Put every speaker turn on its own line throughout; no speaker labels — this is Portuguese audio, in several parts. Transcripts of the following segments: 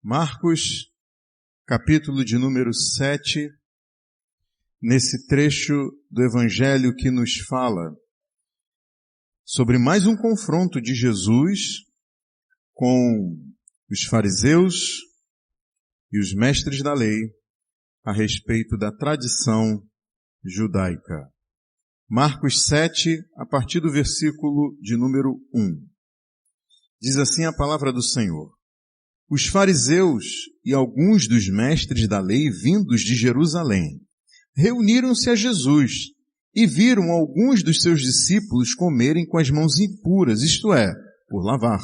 Marcos, capítulo de número 7, nesse trecho do Evangelho que nos fala sobre mais um confronto de Jesus com os fariseus e os mestres da lei a respeito da tradição judaica. Marcos 7, a partir do versículo de número 1. Diz assim a palavra do Senhor. Os fariseus e alguns dos mestres da lei vindos de Jerusalém reuniram-se a Jesus e viram alguns dos seus discípulos comerem com as mãos impuras, isto é, por lavar.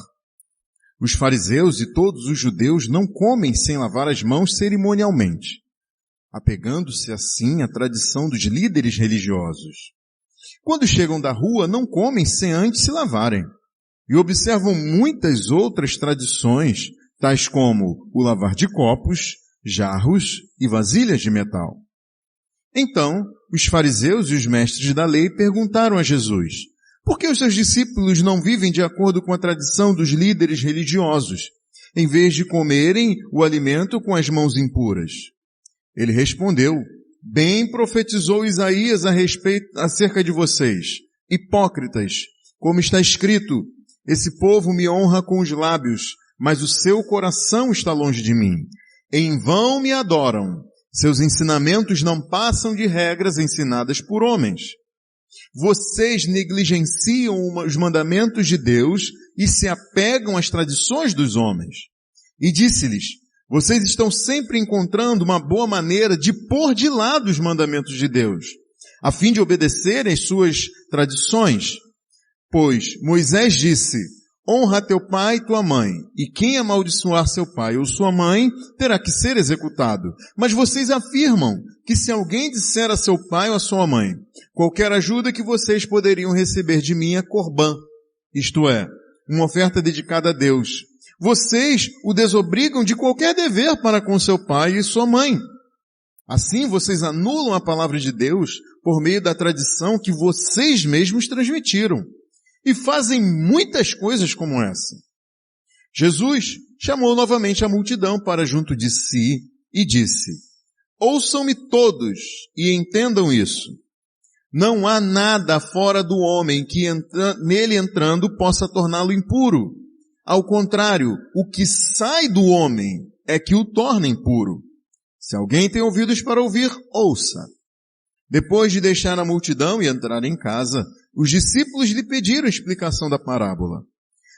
Os fariseus e todos os judeus não comem sem lavar as mãos cerimonialmente, apegando-se assim à tradição dos líderes religiosos. Quando chegam da rua, não comem sem antes se lavarem, e observam muitas outras tradições, tais como o lavar de copos, jarros e vasilhas de metal. Então, os fariseus e os mestres da lei perguntaram a Jesus, por que os seus discípulos não vivem de acordo com a tradição dos líderes religiosos, em vez de comerem o alimento com as mãos impuras? Ele respondeu, bem profetizou Isaías acerca de vocês, hipócritas, como está escrito, esse povo me honra com os lábios, mas o seu coração está longe de mim. Em vão me adoram. Seus ensinamentos não passam de regras ensinadas por homens. Vocês negligenciam os mandamentos de Deus e se apegam às tradições dos homens. E disse-lhes, vocês estão sempre encontrando uma boa maneira de pôr de lado os mandamentos de Deus, a fim de obedecerem às suas tradições. Pois Moisés disse, honra teu pai e tua mãe, e quem amaldiçoar seu pai ou sua mãe terá que ser executado. Mas vocês afirmam que se alguém disser a seu pai ou a sua mãe, qualquer ajuda que vocês poderiam receber de mim é corbã, isto é, uma oferta dedicada a Deus. Vocês o desobrigam de qualquer dever para com seu pai e sua mãe. Assim vocês anulam a palavra de Deus por meio da tradição que vocês mesmos transmitiram. E fazem muitas coisas como essa. Jesus chamou novamente a multidão para junto de si e disse, ouçam-me todos e entendam isso. Não há nada fora do homem que nele entrando possa torná-lo impuro. Ao contrário, o que sai do homem é que o torna impuro. Se alguém tem ouvidos para ouvir, ouça. Depois de deixar a multidão e entrar em casa, os discípulos lhe pediram explicação da parábola.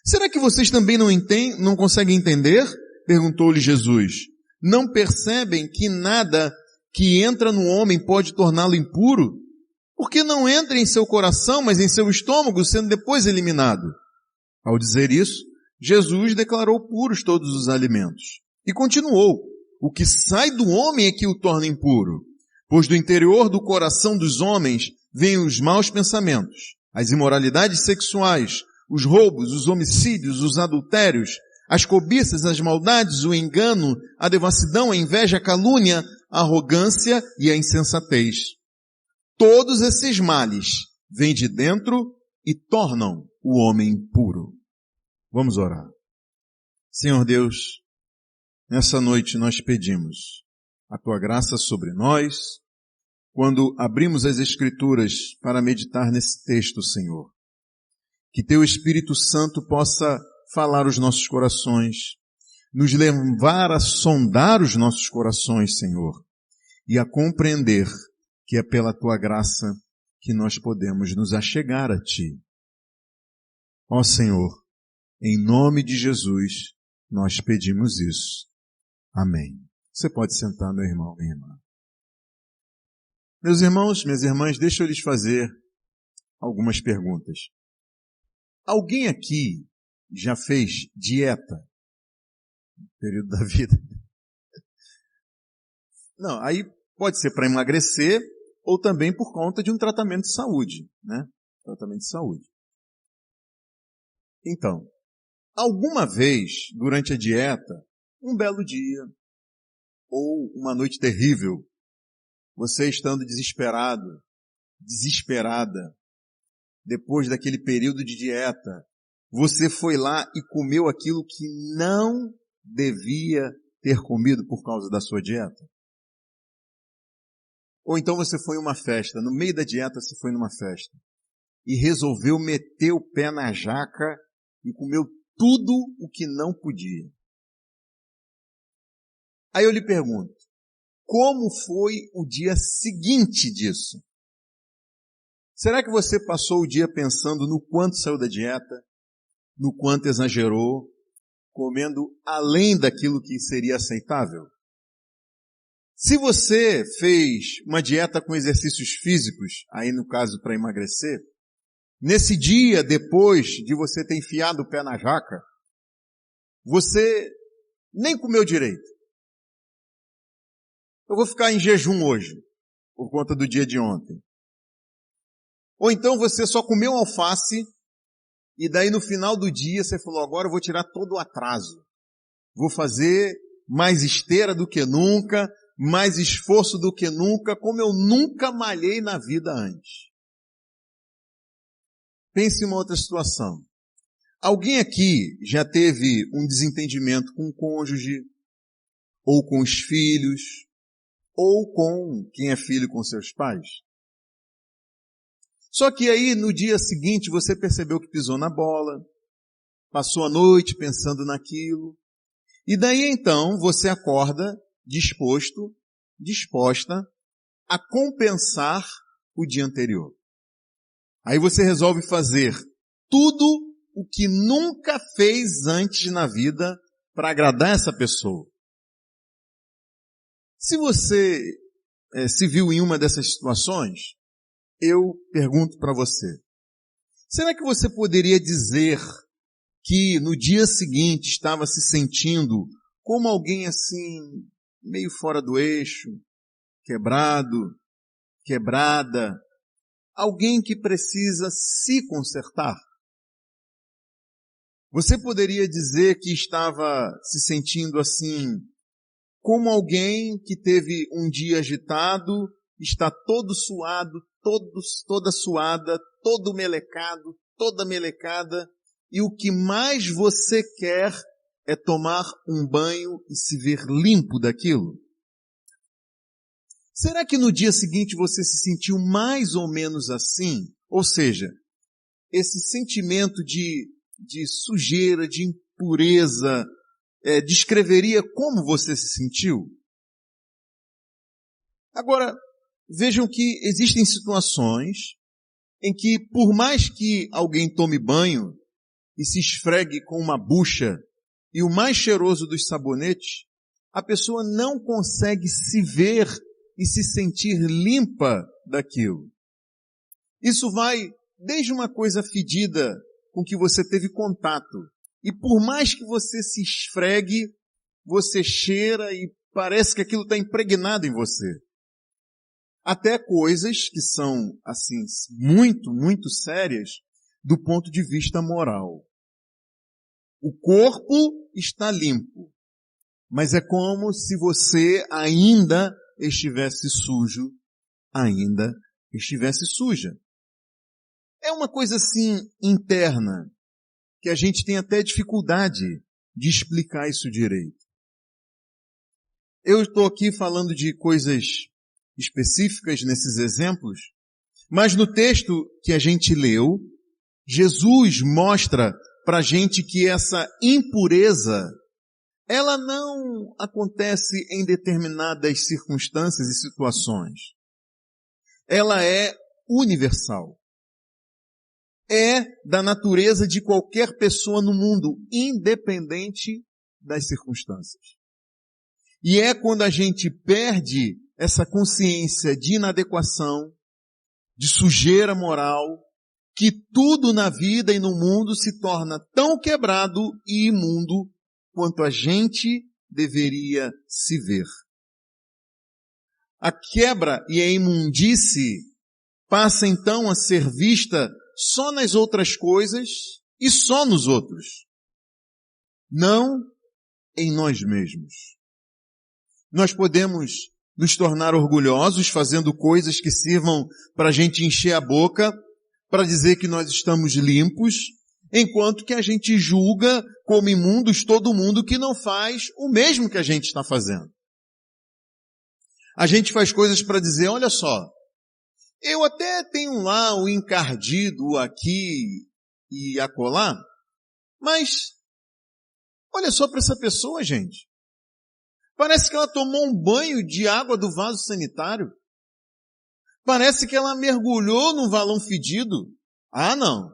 Será que vocês também não conseguem entender? Perguntou-lhe Jesus. Não percebem que nada que entra no homem pode torná-lo impuro? Porque não entra em seu coração, mas em seu estômago, sendo depois eliminado. Ao dizer isso, Jesus declarou puros todos os alimentos. E continuou, o que sai do homem é que o torna impuro. Pois do interior do coração dos homens vêm os maus pensamentos, as imoralidades sexuais, os roubos, os homicídios, os adultérios, as cobiças, as maldades, o engano, a devassidão, a inveja, a calúnia, a arrogância e a insensatez. Todos esses males vêm de dentro e tornam o homem impuro. Vamos orar. Senhor Deus, nessa noite nós pedimos a Tua graça sobre nós, quando abrimos as Escrituras para meditar nesse texto, Senhor. Que Teu Espírito Santo possa falar os nossos corações, nos levar a sondar os nossos corações, Senhor, e a compreender que é pela Tua graça que nós podemos nos achegar a Ti. Ó Senhor, em nome de Jesus, nós pedimos isso. Amém. Você pode sentar, meu irmão, minha irmã. Meus irmãos, minhas irmãs, deixa eu lhes fazer algumas perguntas. Alguém aqui já fez dieta no período da vida? Não, aí pode ser para emagrecer ou também por conta de um tratamento de saúde, né? Tratamento de saúde. Então, alguma vez durante a dieta, um belo dia ou uma noite terrível, você estando desesperado, desesperada, depois daquele período de dieta, você foi lá e comeu aquilo que não devia ter comido por causa da sua dieta? Ou então você foi em uma festa, no meio da dieta você foi numa festa e resolveu meter o pé na jaca e comeu tudo o que não podia. Aí eu lhe pergunto, como foi o dia seguinte disso? Será que você passou o dia pensando no quanto saiu da dieta, no quanto exagerou, comendo além daquilo que seria aceitável? Se você fez uma dieta com exercícios físicos, aí no caso para emagrecer, nesse dia, depois de você ter enfiado o pé na jaca, você nem comeu direito. Eu vou ficar em jejum hoje, por conta do dia de ontem. Ou então você só comeu alface, e daí no final do dia você falou, agora eu vou tirar todo o atraso. Vou fazer mais esteira do que nunca, mais esforço do que nunca, como eu nunca malhei na vida antes. Pense em uma outra situação. Alguém aqui já teve um desentendimento com o cônjuge, ou com os filhos, ou com quem é filho com seus pais? Só que aí no dia seguinte você percebeu que pisou na bola, passou a noite pensando naquilo, e daí então você acorda disposta a compensar o dia anterior. Aí você resolve fazer tudo o que nunca fez antes na vida para agradar essa pessoa. Se você se viu em uma dessas situações, eu pergunto para você, será que você poderia dizer que no dia seguinte estava se sentindo como alguém assim, meio fora do eixo, quebrado, quebrada, alguém que precisa se consertar? Você poderia dizer que estava se sentindo assim, como alguém que teve um dia agitado, está todo suado, toda suada, todo melecado, toda melecada, e o que mais você quer é tomar um banho e se ver limpo daquilo? Será que no dia seguinte você se sentiu mais ou menos assim? Ou seja, esse sentimento de sujeira, de impureza, descreveria como você se sentiu? Agora, vejam que existem situações em que, por mais que alguém tome banho e se esfregue com uma bucha e o mais cheiroso dos sabonetes, a pessoa não consegue se ver e se sentir limpa daquilo. Isso vai desde uma coisa fedida com que você teve contato, e por mais que você se esfregue, você cheira e parece que aquilo está impregnado em você. Até coisas que são, assim, muito, muito sérias do ponto de vista moral. O corpo está limpo, mas é como se você ainda estivesse sujo, ainda estivesse suja. É uma coisa assim interna, que a gente tem até dificuldade de explicar isso direito. Eu estou aqui falando de coisas específicas nesses exemplos, mas no texto que a gente leu, Jesus mostra para a gente que essa impureza, ela não acontece em determinadas circunstâncias e situações. Ela é universal. É da natureza de qualquer pessoa no mundo, independente das circunstâncias. E é quando a gente perde essa consciência de inadequação, de sujeira moral, que tudo na vida e no mundo se torna tão quebrado e imundo quanto a gente deveria se ver. A quebra e a imundície passa então a ser vista só nas outras coisas e só nos outros, não em nós mesmos. Nós podemos nos tornar orgulhosos fazendo coisas que sirvam para a gente encher a boca, para dizer que nós estamos limpos, enquanto que a gente julga como imundos todo mundo que não faz o mesmo que a gente está fazendo. A gente faz coisas para dizer, olha só, eu até tenho lá o encardido aqui e acolá, mas olha só para essa pessoa, gente. Parece que ela tomou um banho de água do vaso sanitário. Parece que ela mergulhou num valão fedido. Ah, não.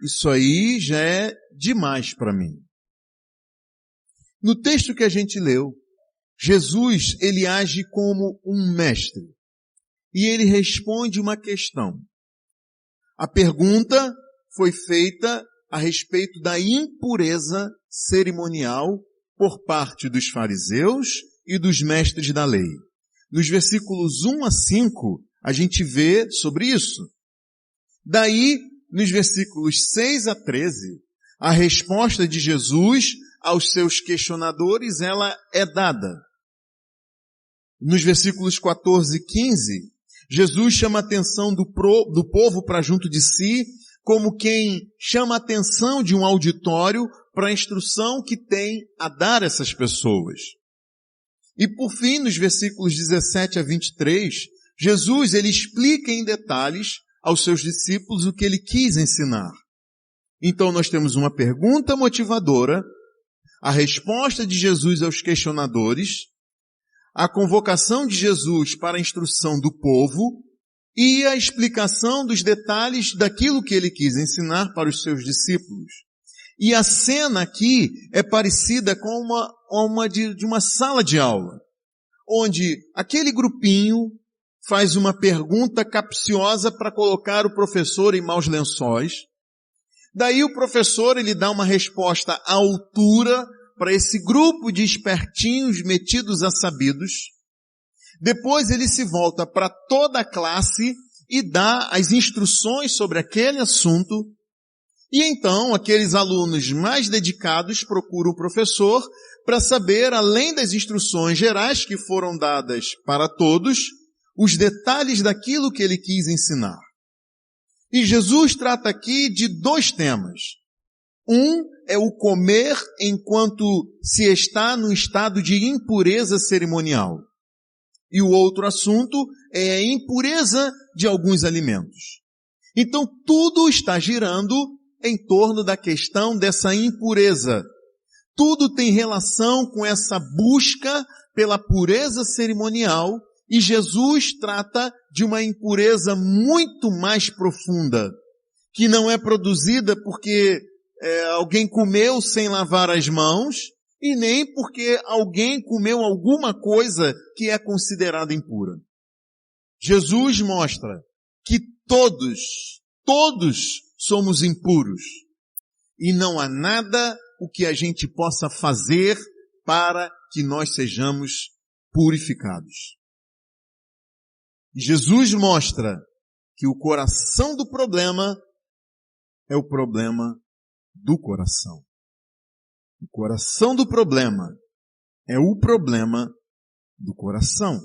Isso aí já é demais para mim. No texto que a gente leu, Jesus, ele age como um mestre. E ele responde uma questão. A pergunta foi feita a respeito da impureza cerimonial por parte dos fariseus e dos mestres da lei. Nos versículos 1 a 5, a gente vê sobre isso. Daí, nos versículos 6 a 13, a resposta de Jesus aos seus questionadores, ela é dada. Nos versículos 14 e 15, Jesus chama a atenção do povo para junto de si, como quem chama a atenção de um auditório para a instrução que tem a dar a essas pessoas. E por fim, nos versículos 17 a 23, Jesus, ele explica em detalhes aos seus discípulos o que ele quis ensinar. Então nós temos uma pergunta motivadora, a resposta de Jesus aos questionadores, a convocação de Jesus para a instrução do povo e a explicação dos detalhes daquilo que ele quis ensinar para os seus discípulos. E a cena aqui é parecida com de uma sala de aula, onde aquele grupinho faz uma pergunta capciosa para colocar o professor em maus lençóis. Daí o professor, ele dá uma resposta à altura para esse grupo de espertinhos metidos a sabidos. Depois ele se volta para toda a classe e dá as instruções sobre aquele assunto. E então aqueles alunos mais dedicados procuram o professor para saber, além das instruções gerais que foram dadas para todos, os detalhes daquilo que ele quis ensinar. E Jesus trata aqui de dois temas. Um é o comer enquanto se está no estado de impureza cerimonial. E o outro assunto é a impureza de alguns alimentos. Então tudo está girando em torno da questão dessa impureza. Tudo tem relação com essa busca pela pureza cerimonial e Jesus trata de uma impureza muito mais profunda, que não é produzida porque alguém comeu sem lavar as mãos e nem porque alguém comeu alguma coisa que é considerada impura. Jesus mostra que todos somos impuros e não há nada o que a gente possa fazer para que nós sejamos purificados. Jesus mostra que o coração do problema é o problema do coração. O coração do problema é o problema do coração.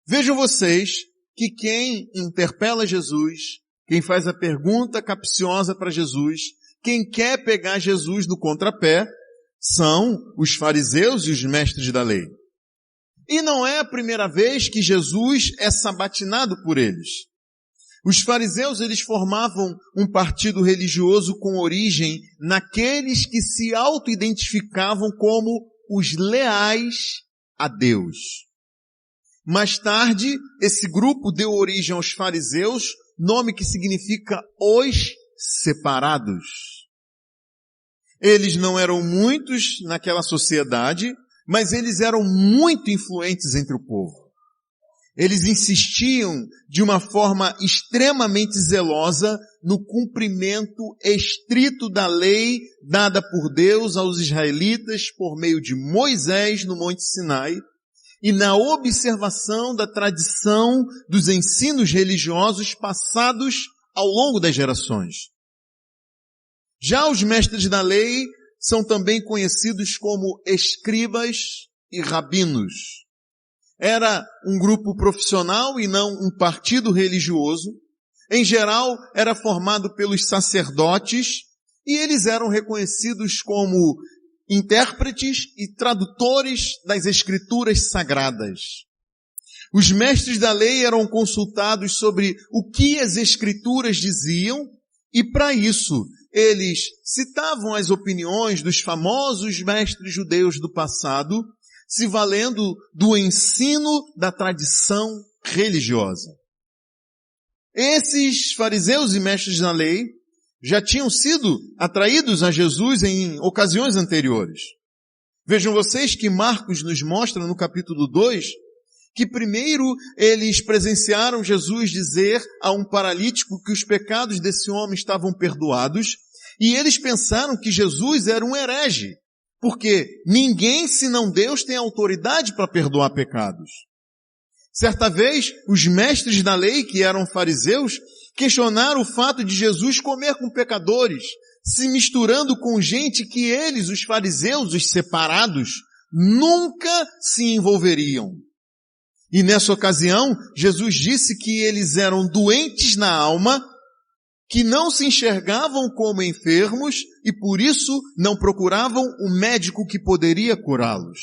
Vejam vocês que quem interpela Jesus, quem faz a pergunta capciosa para Jesus, quem quer pegar Jesus no contrapé, são os fariseus e os mestres da lei. E não é a primeira vez que Jesus é sabatinado por eles. Os fariseus, eles formavam um partido religioso com origem naqueles que se auto-identificavam como os leais a Deus. Mais tarde, esse grupo deu origem aos fariseus, nome que significa os separados. Eles não eram muitos naquela sociedade, mas eles eram muito influentes entre o povo. Eles insistiam de uma forma extremamente zelosa no cumprimento estrito da lei dada por Deus aos israelitas por meio de Moisés no Monte Sinai e na observação da tradição dos ensinos religiosos passados ao longo das gerações. Já os mestres da lei são também conhecidos como escribas e rabinos. Era um grupo profissional e não um partido religioso. em geral, era formado pelos sacerdotes e eles eram reconhecidos como intérpretes e tradutores das escrituras sagradas. Os mestres da lei eram consultados sobre o que as escrituras diziam e, para isso, eles citavam as opiniões dos famosos mestres judeus do passado, se valendo do ensino da tradição religiosa. Esses fariseus e mestres da lei já tinham sido atraídos a Jesus em ocasiões anteriores. Vejam vocês que Marcos nos mostra no capítulo 2 que primeiro eles presenciaram Jesus dizer a um paralítico que os pecados desse homem estavam perdoados e eles pensaram que Jesus era um herege, porque ninguém senão Deus tem autoridade para perdoar pecados. Certa vez, os mestres da lei, que eram fariseus, questionaram o fato de Jesus comer com pecadores, se misturando com gente que eles, os fariseus, os separados, nunca se envolveriam. E nessa ocasião, Jesus disse que eles eram doentes na alma, que não se enxergavam como enfermos e por isso não procuravam o médico que poderia curá-los.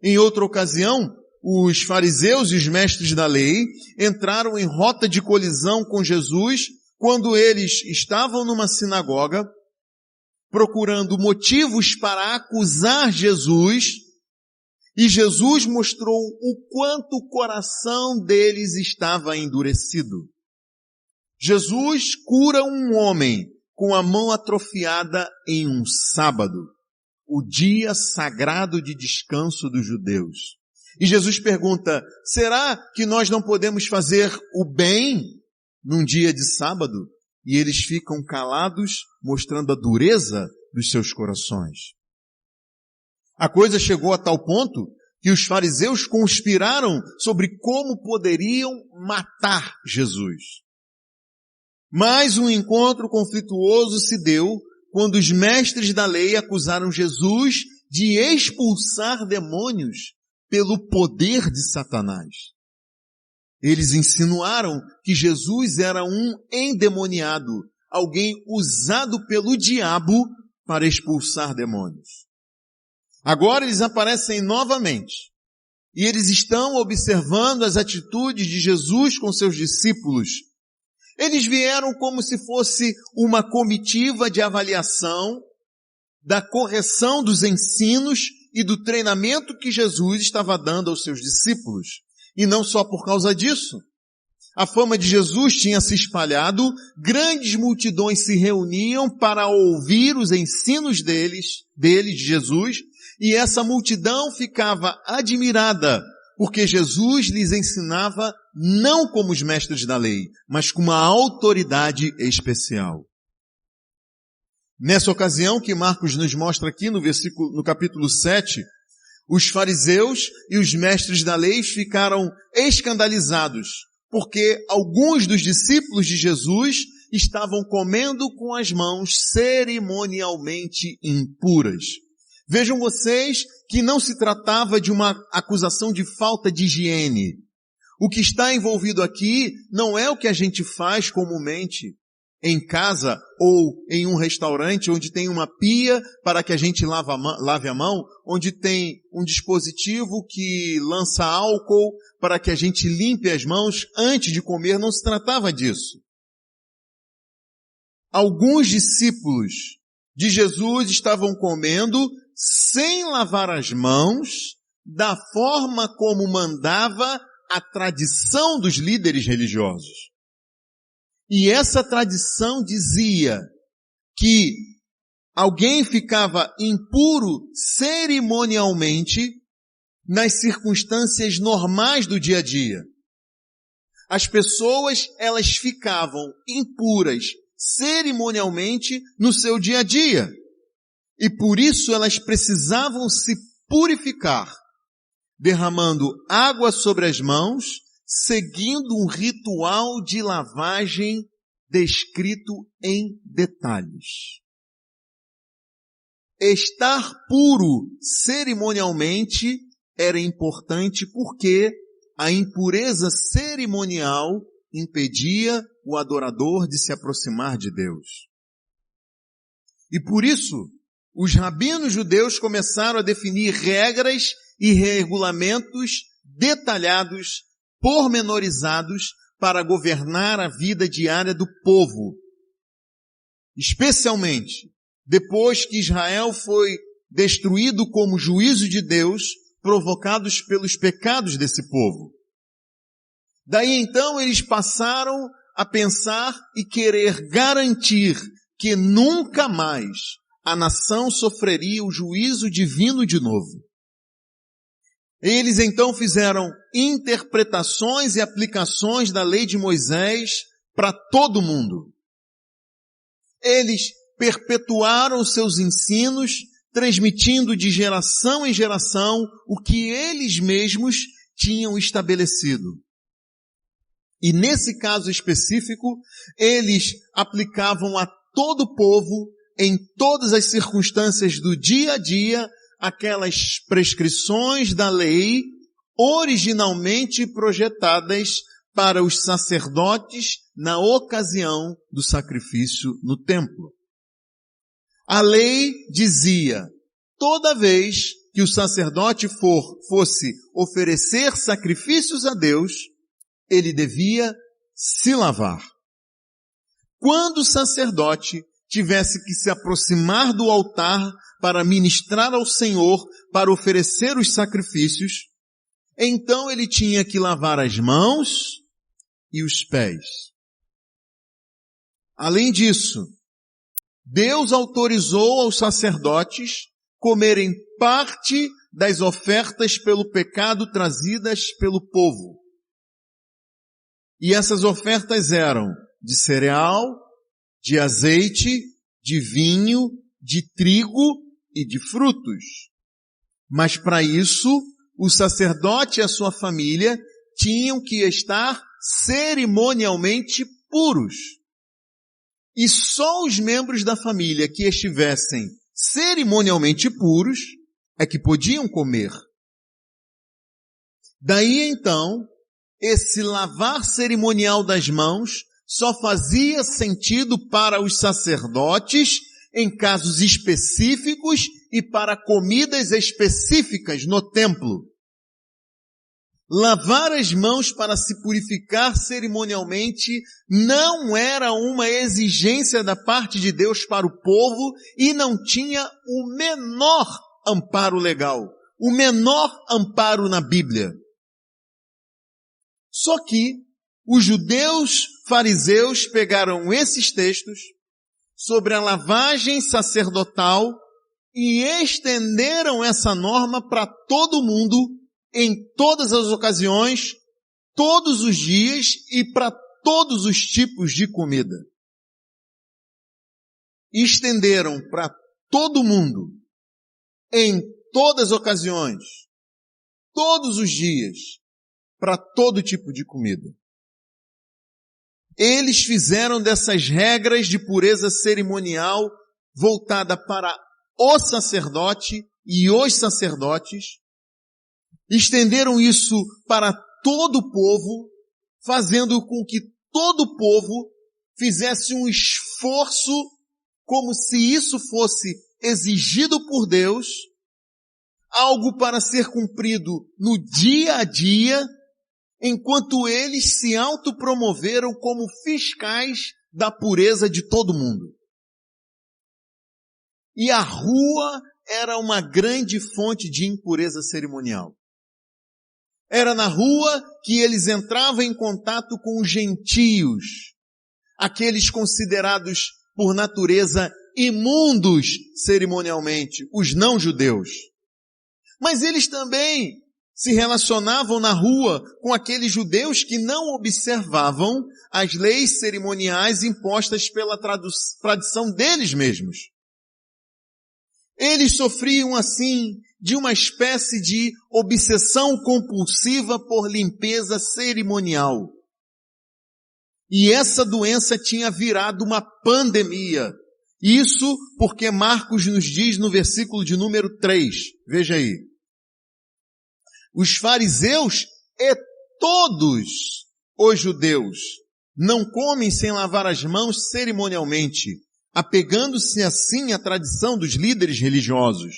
Em outra ocasião, os fariseus e os mestres da lei entraram em rota de colisão com Jesus quando eles estavam numa sinagoga procurando motivos para acusar Jesus e Jesus mostrou o quanto o coração deles estava endurecido. Jesus cura um homem com a mão atrofiada em um sábado, o dia sagrado de descanso dos judeus. E Jesus pergunta, será que nós não podemos fazer o bem num dia de sábado? E eles ficam calados, mostrando a dureza dos seus corações. A coisa chegou a tal ponto que os fariseus conspiraram sobre como poderiam matar Jesus. Mas um encontro conflituoso se deu quando os mestres da lei acusaram Jesus de expulsar demônios pelo poder de Satanás. Eles insinuaram que Jesus era um endemoniado, alguém usado pelo diabo para expulsar demônios. Agora eles aparecem novamente e eles estão observando as atitudes de Jesus com seus discípulos. Eles vieram como se fosse uma comitiva de avaliação da correção dos ensinos e do treinamento que Jesus estava dando aos seus discípulos. E não só por causa disso. A fama de Jesus tinha se espalhado, grandes multidões se reuniam para ouvir os ensinos dele, de Jesus, e essa multidão ficava admirada, porque Jesus lhes ensinava não como os mestres da lei, mas com uma autoridade especial. Nessa ocasião que Marcos nos mostra aqui no capítulo 7, os fariseus e os mestres da lei ficaram escandalizados, porque alguns dos discípulos de Jesus estavam comendo com as mãos cerimonialmente impuras. Vejam vocês que não se tratava de uma acusação de falta de higiene. O que está envolvido aqui não é o que a gente faz comumente em casa ou em um restaurante onde tem uma pia para que a gente lave a mão, onde tem um dispositivo que lança álcool para que a gente limpe as mãos antes de comer. Não se tratava disso. Alguns discípulos de Jesus estavam comendo sem lavar as mãos, da forma como mandava a tradição dos líderes religiosos. E essa tradição dizia que alguém ficava impuro cerimonialmente nas circunstâncias normais do dia a dia. As pessoas, elas ficavam impuras cerimonialmente no seu dia a dia. E por isso elas precisavam se purificar, derramando água sobre as mãos, seguindo um ritual de lavagem descrito em detalhes. Estar puro cerimonialmente era importante porque a impureza cerimonial impedia o adorador de se aproximar de Deus. E por isso, os rabinos judeus começaram a definir regras e regulamentos detalhados, pormenorizados, para governar a vida diária do povo. Especialmente depois que Israel foi destruído como juízo de Deus, provocados pelos pecados desse povo. Daí então eles passaram a pensar e querer garantir que nunca mais a nação sofreria o juízo divino de novo. Eles então fizeram interpretações e aplicações da lei de Moisés para todo mundo. Eles perpetuaram seus ensinos, transmitindo de geração em geração o que eles mesmos tinham estabelecido. E nesse caso específico, eles aplicavam a todo o povo, em todas as circunstâncias do dia a dia, aquelas prescrições da lei originalmente projetadas para os sacerdotes na ocasião do sacrifício no templo. A lei dizia, toda vez que o sacerdote fosse oferecer sacrifícios a Deus, ele devia se lavar. Quando o sacerdote tivesse que se aproximar do altar para ministrar ao Senhor, para oferecer os sacrifícios, então ele tinha que lavar as mãos e os pés. Além disso, Deus autorizou aos sacerdotes comerem parte das ofertas pelo pecado trazidas pelo povo. E essas ofertas eram de cereal, de azeite, de vinho, de trigo e de frutos. Mas para isso, o sacerdote e a sua família tinham que estar cerimonialmente puros. E só os membros da família que estivessem cerimonialmente puros é que podiam comer. Daí então, esse lavar cerimonial das mãos só fazia sentido para os sacerdotes em casos específicos e para comidas específicas no templo. Lavar as mãos para se purificar cerimonialmente não era uma exigência da parte de Deus para o povo e não tinha o menor amparo legal, o menor amparo na Bíblia. Só que os judeus fariseus pegaram esses textos sobre a lavagem sacerdotal e estenderam essa norma para todo mundo, em todas as ocasiões, todos os dias e para todos os tipos de comida. Estenderam para todo mundo, em todas as ocasiões, todos os dias, para todo tipo de comida. Eles fizeram dessas regras de pureza cerimonial voltada para o sacerdote e os sacerdotes, estenderam isso para todo o povo, fazendo com que todo o povo fizesse um esforço como se isso fosse exigido por Deus, algo para ser cumprido no dia a dia, enquanto eles se autopromoveram como fiscais da pureza de todo mundo. E a rua era uma grande fonte de impureza cerimonial. Era na rua que eles entravam em contato com os gentios, aqueles considerados por natureza imundos cerimonialmente, os não-judeus. Mas eles também se relacionavam na rua com aqueles judeus que não observavam as leis cerimoniais impostas pela tradição deles mesmos. Eles sofriam assim de uma espécie de obsessão compulsiva por limpeza cerimonial. E essa doença tinha virado uma pandemia. Isso porque Marcos nos diz no versículo de número 3. Veja aí. Os fariseus e todos os judeus não comem sem lavar as mãos cerimonialmente, apegando-se assim à tradição dos líderes religiosos.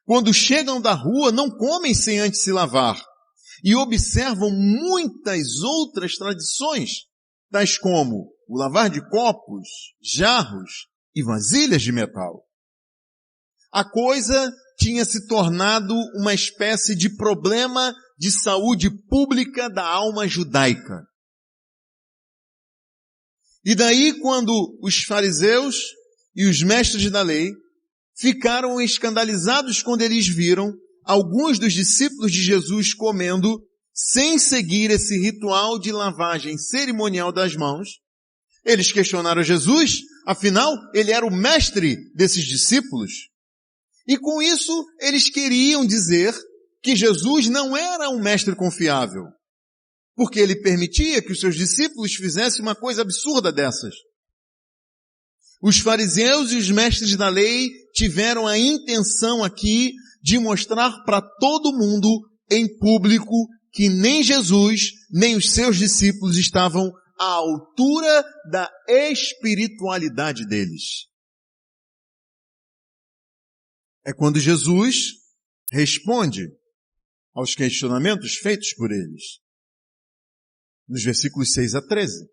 Quando chegam da rua, não comem sem antes se lavar, e observam muitas outras tradições, tais como o lavar de copos, jarros e vasilhas de metal. A coisa tinha se tornado uma espécie de problema de saúde pública da alma judaica. E daí, quando os fariseus e os mestres da lei ficaram escandalizados quando eles viram alguns dos discípulos de Jesus comendo sem seguir esse ritual de lavagem cerimonial das mãos, eles questionaram Jesus, afinal, ele era o mestre desses discípulos. E com isso, eles queriam dizer que Jesus não era um mestre confiável, porque ele permitia que os seus discípulos fizessem uma coisa absurda dessas. Os fariseus e os mestres da lei tiveram a intenção aqui de mostrar para todo mundo em público que nem Jesus, nem os seus discípulos estavam à altura da espiritualidade deles. É quando Jesus responde aos questionamentos feitos por eles. Nos versículos 6 a 13.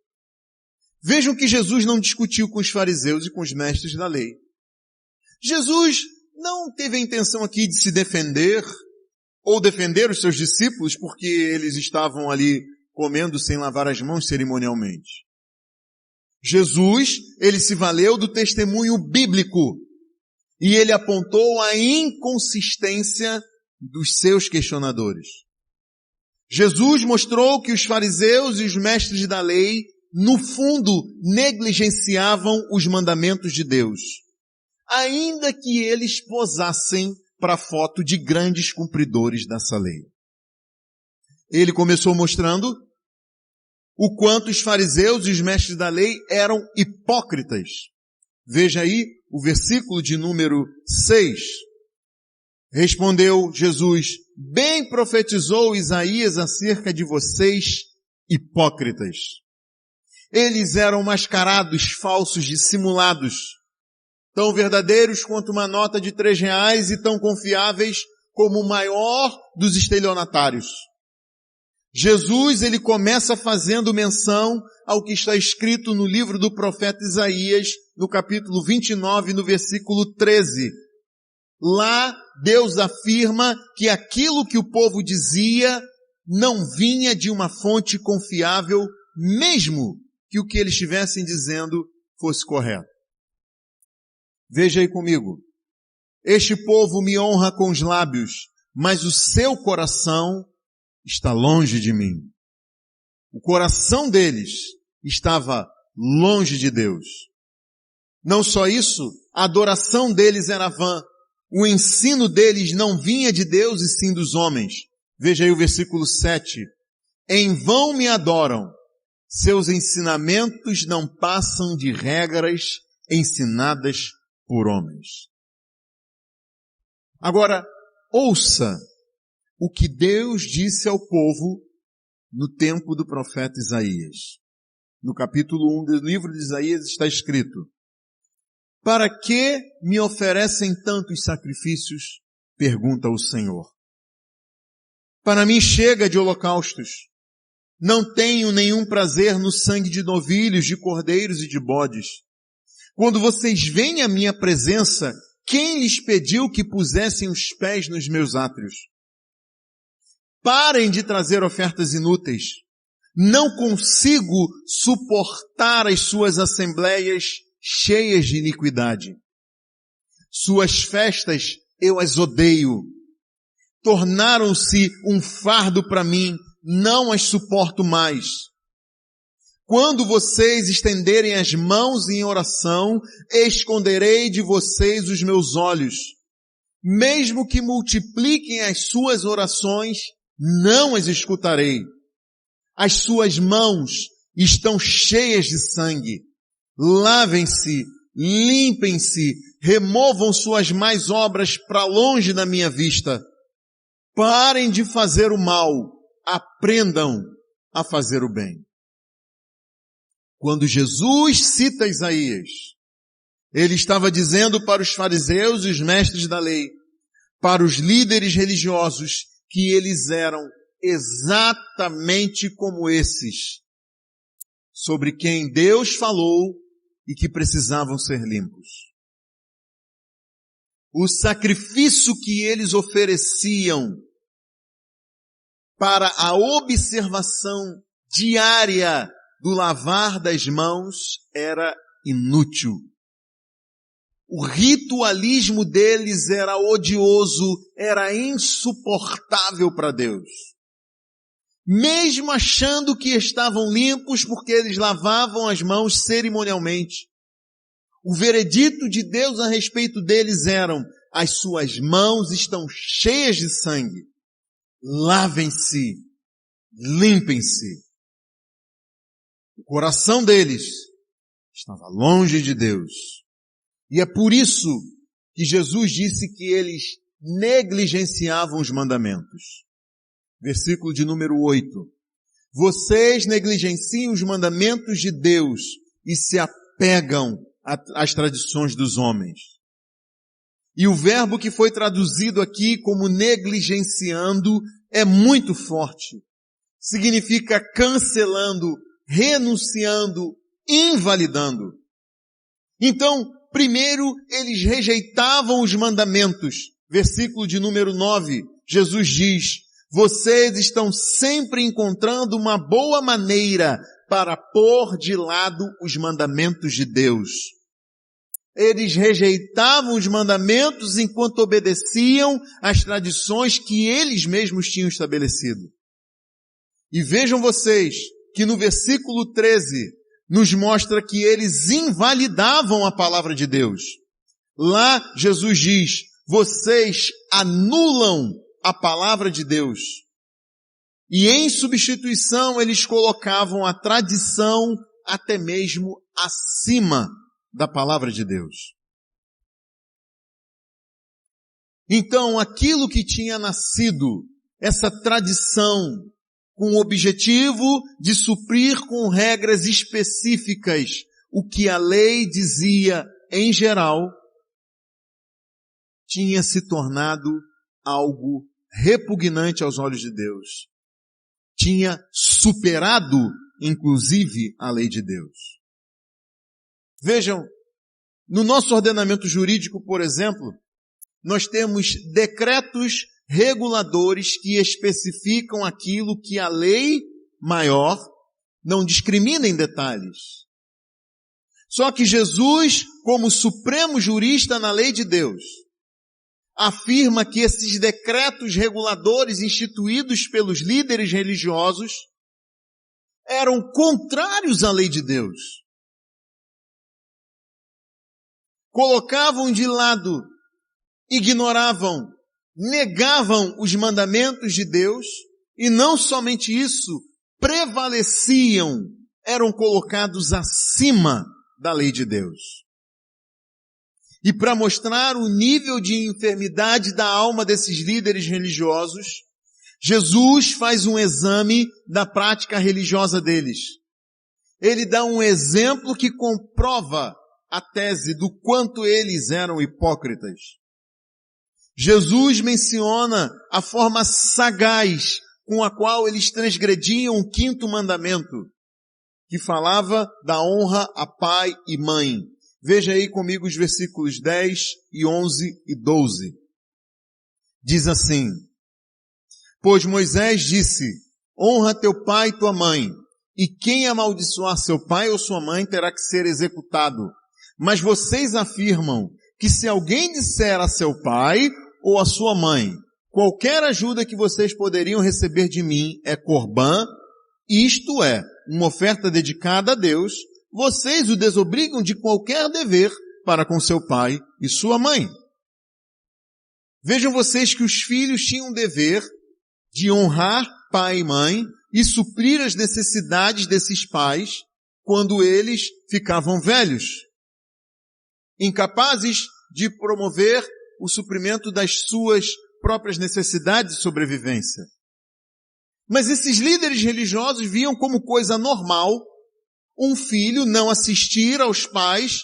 Vejam que Jesus não discutiu com os fariseus e com os mestres da lei. Jesus não teve a intenção aqui de se defender ou defender os seus discípulos porque eles estavam ali comendo sem lavar as mãos cerimonialmente. Jesus, ele se valeu do testemunho bíblico e ele apontou a inconsistência dos seus questionadores. Jesus mostrou que os fariseus e os mestres da lei, no fundo, negligenciavam os mandamentos de Deus, ainda que eles posassem para a foto de grandes cumpridores dessa lei. Ele começou mostrando o quanto os fariseus e os mestres da lei eram hipócritas. Veja aí o versículo de número 6. Respondeu Jesus, bem profetizou Isaías acerca de vocês, hipócritas. Eles eram mascarados, falsos, dissimulados, tão verdadeiros quanto uma nota de R$3 e tão confiáveis como o maior dos estelionatários. Jesus, ele começa fazendo menção ao que está escrito no livro do profeta Isaías, no capítulo 29, no versículo 13. Lá, Deus afirma que aquilo que o povo dizia não vinha de uma fonte confiável, mesmo que o que eles estivessem dizendo fosse correto. Veja aí comigo. Este povo me honra com os lábios, mas o seu coração está longe de mim. O coração deles estava longe de Deus. Não só isso, a adoração deles era vã. O ensino deles não vinha de Deus e sim dos homens. Veja aí o versículo 7. Em vão me adoram. Seus ensinamentos não passam de regras ensinadas por homens. Agora, ouça o que Deus disse ao povo no tempo do profeta Isaías. No capítulo 1 do livro de Isaías está escrito: para que me oferecem tantos sacrifícios? Pergunta o Senhor. Para mim chega de holocaustos. Não tenho nenhum prazer no sangue de novilhos, de cordeiros e de bodes. Quando vocês vêm à minha presença, quem lhes pediu que pusessem os pés nos meus átrios? Parem de trazer ofertas inúteis. Não consigo suportar as suas assembleias cheias de iniquidade. Suas festas eu as odeio. Tornaram-se um fardo para mim, não as suporto mais. Quando vocês estenderem as mãos em oração, esconderei de vocês os meus olhos. Mesmo que multipliquem as suas orações, não as escutarei. As suas mãos estão cheias de sangue. Lavem-se, limpem-se, removam suas más obras para longe da minha vista. Parem de fazer o mal, aprendam a fazer o bem. Quando Jesus cita Isaías, ele estava dizendo para os fariseus e os mestres da lei, para os líderes religiosos, que eles eram exatamente como esses, sobre quem Deus falou e que precisavam ser limpos. O sacrifício que eles ofereciam para a observação diária do lavar das mãos era inútil. O ritualismo deles era odioso, era insuportável para Deus. Mesmo achando que estavam limpos porque eles lavavam as mãos cerimonialmente, o veredito de Deus a respeito deles eram: as suas mãos estão cheias de sangue, lavem-se, limpem-se. O coração deles estava longe de Deus. E é por isso que Jesus disse que eles negligenciavam os mandamentos. Versículo de número 8. Vocês negligenciam os mandamentos de Deus e se apegam às tradições dos homens. E o verbo que foi traduzido aqui como negligenciando é muito forte. Significa cancelando, renunciando, invalidando. Então, primeiro, eles rejeitavam os mandamentos. Versículo de número 9, Jesus diz: vocês estão sempre encontrando uma boa maneira para pôr de lado os mandamentos de Deus. Eles rejeitavam os mandamentos enquanto obedeciam às tradições que eles mesmos tinham estabelecido. E vejam vocês que no versículo 13 nos mostra que eles invalidavam a palavra de Deus. Lá Jesus diz: vocês anulam a palavra de Deus. E em substituição eles colocavam a tradição até mesmo acima da palavra de Deus. Então aquilo que tinha nascido, essa tradição, com o objetivo de suprir com regras específicas o que a lei dizia em geral, tinha se tornado algo repugnante aos olhos de Deus. Tinha superado, inclusive, a lei de Deus. Vejam, no nosso ordenamento jurídico, por exemplo, nós temos decretos reguladores que especificam aquilo que a lei maior não discrimina em detalhes. Só que Jesus, como supremo jurista na lei de Deus, afirma que esses decretos reguladores instituídos pelos líderes religiosos eram contrários à lei de Deus. Colocavam de lado, ignoravam, negavam os mandamentos de Deus e não somente isso, prevaleciam, eram colocados acima da lei de Deus. E para mostrar o nível de enfermidade da alma desses líderes religiosos, Jesus faz um exame da prática religiosa deles. Ele dá um exemplo que comprova a tese do quanto eles eram hipócritas. Jesus menciona a forma sagaz com a qual eles transgrediam o 5º mandamento, que falava da honra a pai e mãe. Veja aí comigo os versículos 10 e 11 e 12. Diz assim: pois Moisés disse: honra teu pai e tua mãe, e quem amaldiçoar seu pai ou sua mãe terá que ser executado. Mas vocês afirmam que se alguém disser a seu pai ou a sua mãe: qualquer ajuda que vocês poderiam receber de mim é corbã, isto é, uma oferta dedicada a Deus, vocês o desobrigam de qualquer dever para com seu pai e sua mãe. Vejam vocês que os filhos tinham o dever de honrar pai e mãe e suprir as necessidades desses pais quando eles ficavam velhos, incapazes de promover o suprimento das suas próprias necessidades de sobrevivência. Mas esses líderes religiosos viam como coisa normal um filho não assistir aos pais,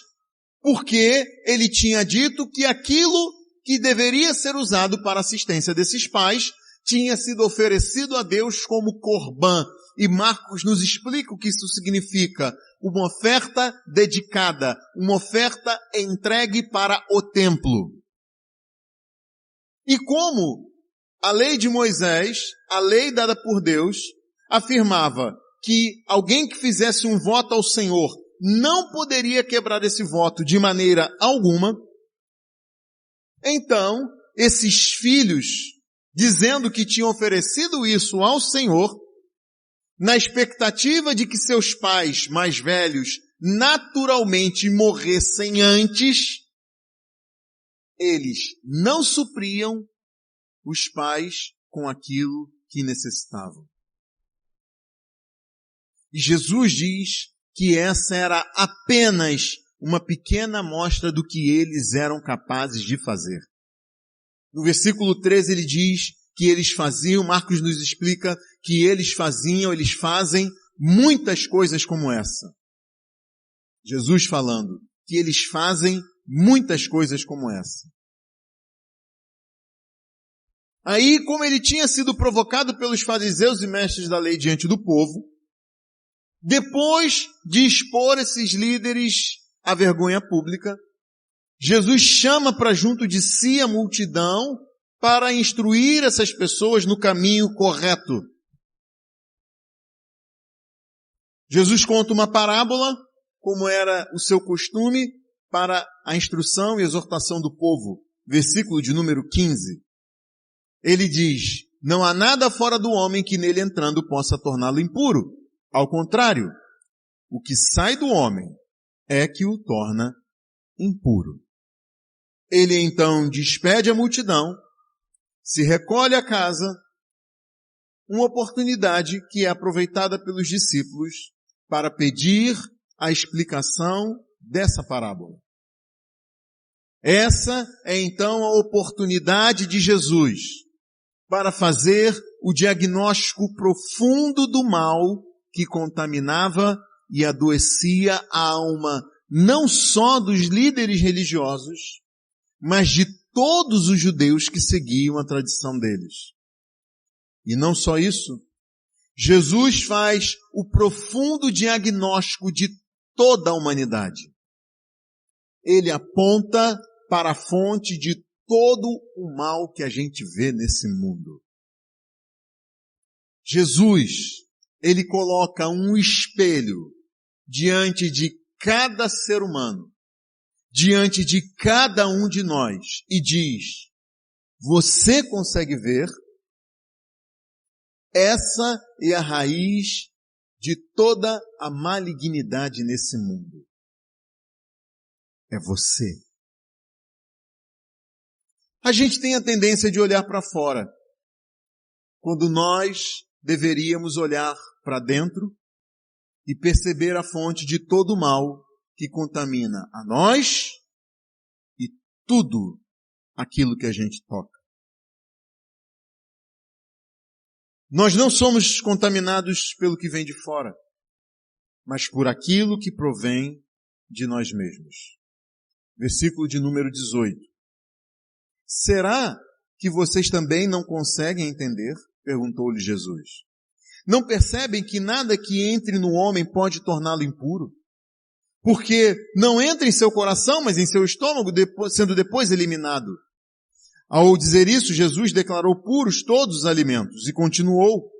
porque ele tinha dito que aquilo que deveria ser usado para a assistência desses pais tinha sido oferecido a Deus como corbã. E Marcos nos explica o que isso significa. Uma oferta dedicada, uma oferta entregue para o templo. E como a lei de Moisés, a lei dada por Deus, afirmava que alguém que fizesse um voto ao Senhor não poderia quebrar esse voto de maneira alguma, então esses filhos, dizendo que tinham oferecido isso ao Senhor, na expectativa de que seus pais mais velhos naturalmente morressem antes, eles não supriam os pais com aquilo que necessitavam. E Jesus diz que essa era apenas uma pequena amostra do que eles eram capazes de fazer. No versículo 13 ele diz que eles faziam, Marcos nos explica que eles fazem muitas coisas como essa. Jesus falando que eles fazem muitas coisas como essa. Aí, como ele tinha sido provocado pelos fariseus e mestres da lei diante do povo, depois de expor esses líderes à vergonha pública, Jesus chama para junto de si a multidão para instruir essas pessoas no caminho correto. Jesus conta uma parábola, como era o seu costume, para a instrução e exortação do povo. Versículo de número 15. Ele diz, não há nada fora do homem que nele entrando possa torná-lo impuro. Ao contrário, o que sai do homem é que o torna impuro. Ele então despede a multidão, se recolhe à casa, uma oportunidade que é aproveitada pelos discípulos para pedir a explicação dessa parábola. Essa é então a oportunidade de Jesus para fazer o diagnóstico profundo do mal que contaminava e adoecia a alma não só dos líderes religiosos, mas de todos os judeus que seguiam a tradição deles. E não só isso, Jesus faz o profundo diagnóstico de toda a humanidade. Ele aponta para a fonte de todo o mal que a gente vê nesse mundo. Jesus, ele coloca um espelho diante de cada ser humano, diante de cada um de nós e diz, você consegue ver? Essa é a raiz de toda a malignidade nesse mundo. É você. A gente tem a tendência de olhar para fora, quando nós deveríamos olhar para dentro e perceber a fonte de todo o mal que contamina a nós e tudo aquilo que a gente toca. Nós não somos contaminados pelo que vem de fora, mas por aquilo que provém de nós mesmos. Versículo de número 18. Será que vocês também não conseguem entender? Perguntou-lhe Jesus. Não percebem que nada que entre no homem pode torná-lo impuro? Porque não entra em seu coração, mas em seu estômago, sendo depois eliminado. Ao dizer isso, Jesus declarou puros todos os alimentos e continuou.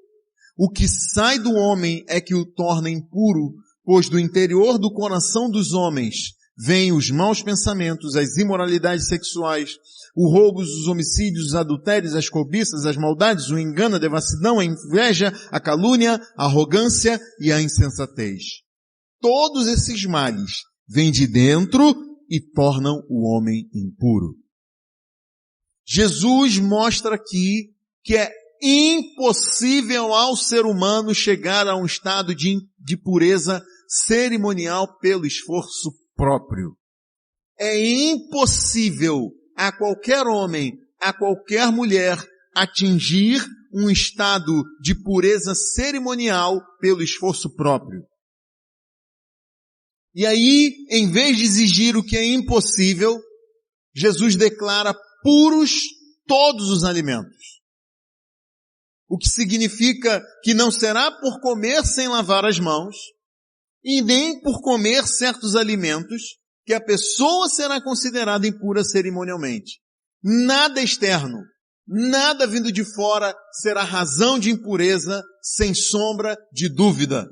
O que sai do homem é que o torna impuro, pois do interior do coração dos homens vêm os maus pensamentos, as imoralidades sexuais, os roubos, os homicídios, os adultérios, as cobiças, as maldades, o engano, a devassidão, a inveja, a calúnia, a arrogância e a insensatez. Todos esses males vêm de dentro e tornam o homem impuro. Jesus mostra aqui que é impossível ao ser humano chegar a um estado de pureza cerimonial pelo esforço próprio. É impossível a qualquer homem, a qualquer mulher atingir um estado de pureza cerimonial pelo esforço próprio. E aí, em vez de exigir o que é impossível, Jesus declara puros todos os alimentos. O que significa que não será por comer sem lavar as mãos, e nem por comer certos alimentos, que a pessoa será considerada impura cerimonialmente. Nada externo, nada vindo de fora será razão de impureza, sem sombra de dúvida.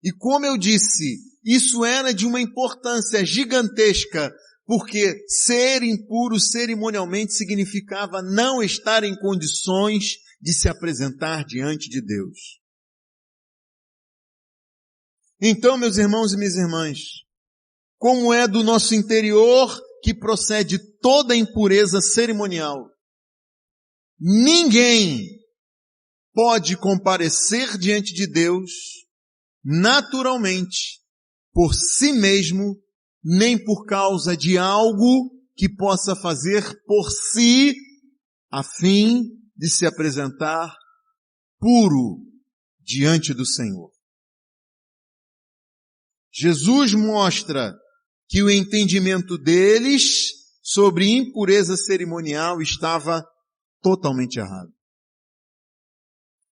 E como eu disse, isso era de uma importância gigantesca, porque ser impuro cerimonialmente significava não estar em condições de se apresentar diante de Deus. Então, meus irmãos e minhas irmãs, como é do nosso interior que procede toda a impureza cerimonial, ninguém pode comparecer diante de Deus naturalmente, por si mesmo, nem por causa de algo que possa fazer por si, a fim de se apresentar puro diante do Senhor. Jesus mostra que o entendimento deles sobre impureza cerimonial estava totalmente errado.